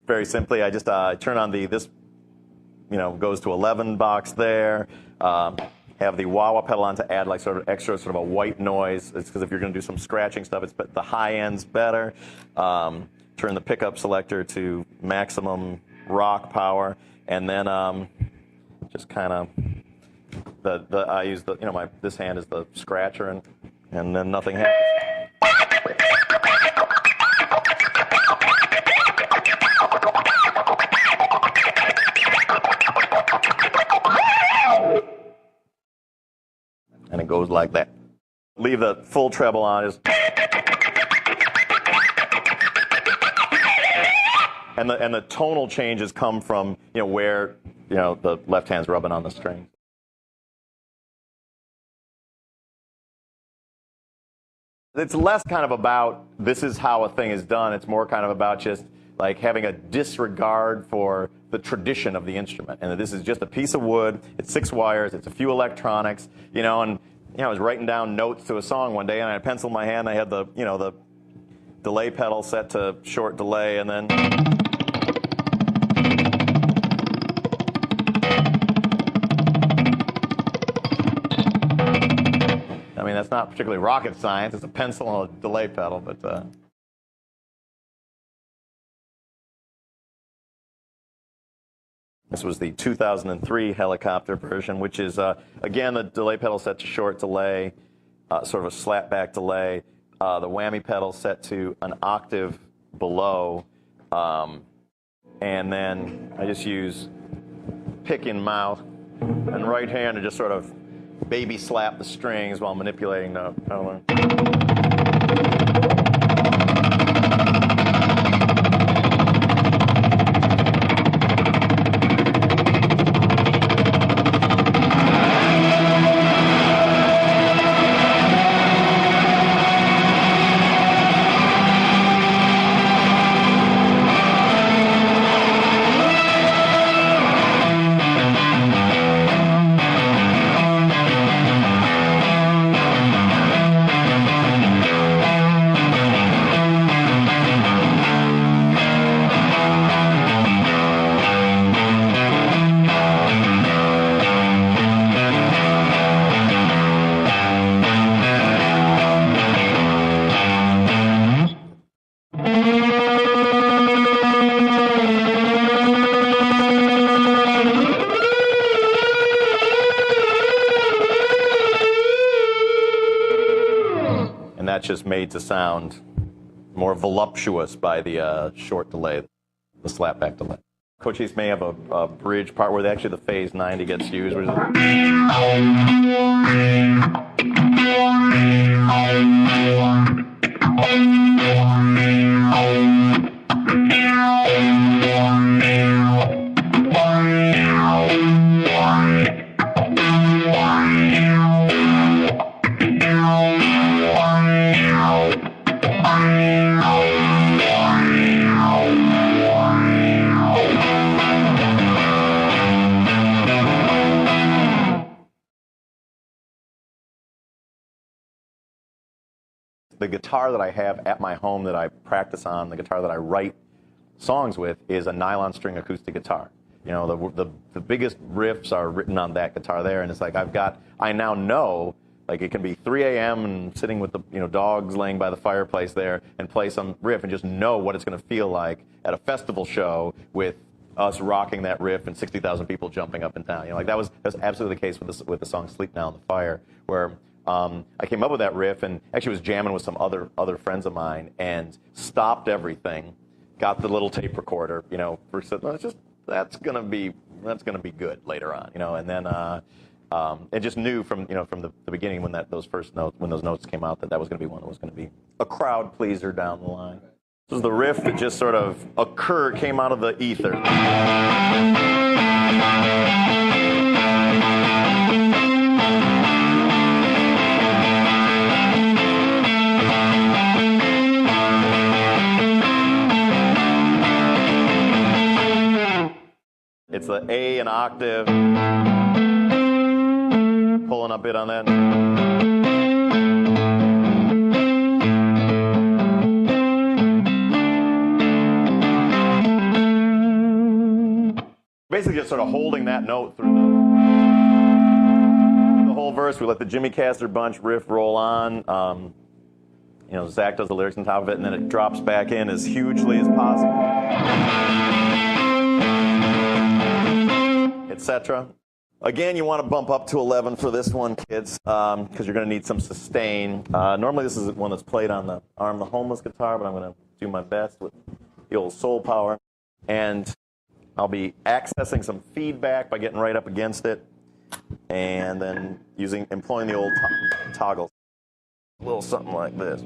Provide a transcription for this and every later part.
Very simply, I just turn on this, goes to 11 box there. Have the wah-wah pedal on to add like sort of extra sort of a white noise. It's because if you're going to do some scratching stuff, the high end's better. Turn the pickup selector to maximum rock power, and then just kind of I use this hand is the scratcher, and then nothing happens. And it goes like that. Leave the full treble on. And the tonal changes come from where the left hand's rubbing on the string. It's less kind of about this is how a thing is done. It's more kind of about just like having a disregard for the tradition of the instrument, and that this is just a piece of wood. It's 6 wires. It's a few electronics. And I was writing down notes to a song one day, and I had a pencil in my hand. I had the the delay pedal set to short delay, and then. I mean, that's not particularly rocket science. It's a pencil and a delay pedal, but. This was the 2003 helicopter version, which is, again, the delay pedal set to short delay, sort of a slapback delay. The whammy pedal set to an octave below. And then I just use pick in mouth and right hand to just sort of baby slap the strings while manipulating the pedal. That's just made to sound more voluptuous by the short delay, the slapback delay. Cochise may have a bridge part where actually the phase 90 gets used. The guitar that I have at my home that I practice on, the guitar that I write songs with, is a nylon string acoustic guitar. The biggest riffs are written on that guitar there, and it's like I now know, like it can be 3 a.m. and sitting with the dogs laying by the fireplace there and play some riff and just know what it's going to feel like at a festival show with us rocking that riff and 60,000 people jumping up and down. Like that was absolutely the case with the song "Sleep Now in the Fire," where I came up with that riff and actually was jamming with some other friends of mine and stopped everything, got the little tape recorder, that's gonna be good later on, and then and just knew from the beginning when those notes came out that was gonna be one that was gonna be a crowd pleaser down the line. This was the riff that just sort of came out of the ether. It's the A an octave, pulling a bit on that. basically just sort of holding that note through the whole verse. We let the Jimmy Castor Bunch riff roll on. You know, Zach does the lyrics on top of it, and then it drops back in as hugely as possible, etc. Again, you want to bump up to 11 for this one, kids, because you're going to need some sustain. Normally, this is one that's played on the Arm the Homeless guitar, but I'm going to do my best with the old soul power. And I'll be accessing some feedback by getting right up against it, and then employing the old toggles. A little something like this.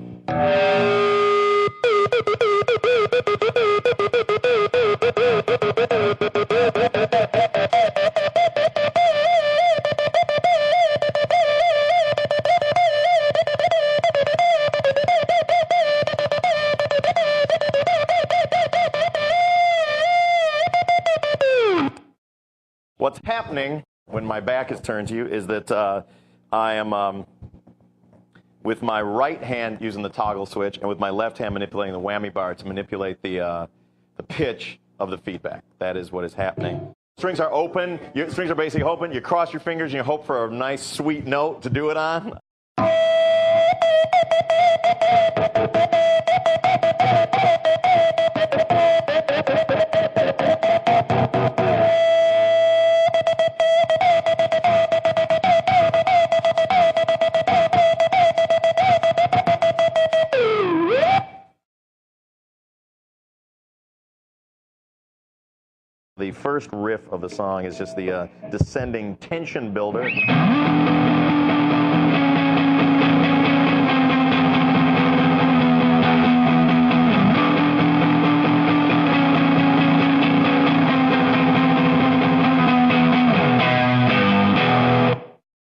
What's happening when my back is turned to you is that I am with my right hand using the toggle switch, and with my left hand manipulating the whammy bar to manipulate the pitch of the feedback. That is what is happening. Strings are open. Your strings are basically open. You cross your fingers and you hope for a nice, sweet note to do it on. The first riff of the song is just the descending tension builder.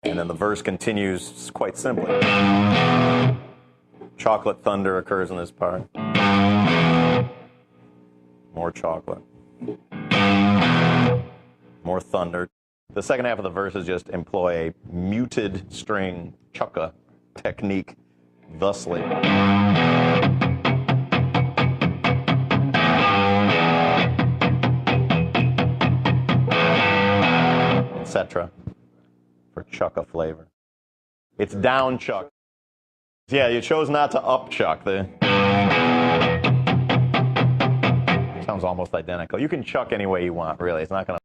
And then the verse continues quite simply. Chocolate thunder occurs in this part. More chocolate. More thunder. The second half of the verse is just employ a muted string chucka technique thusly. Etc. for chucka flavor. It's down chuck. Yeah, you chose not to up chuck. Sounds almost identical. You can chuck any way you want, really. It's not going to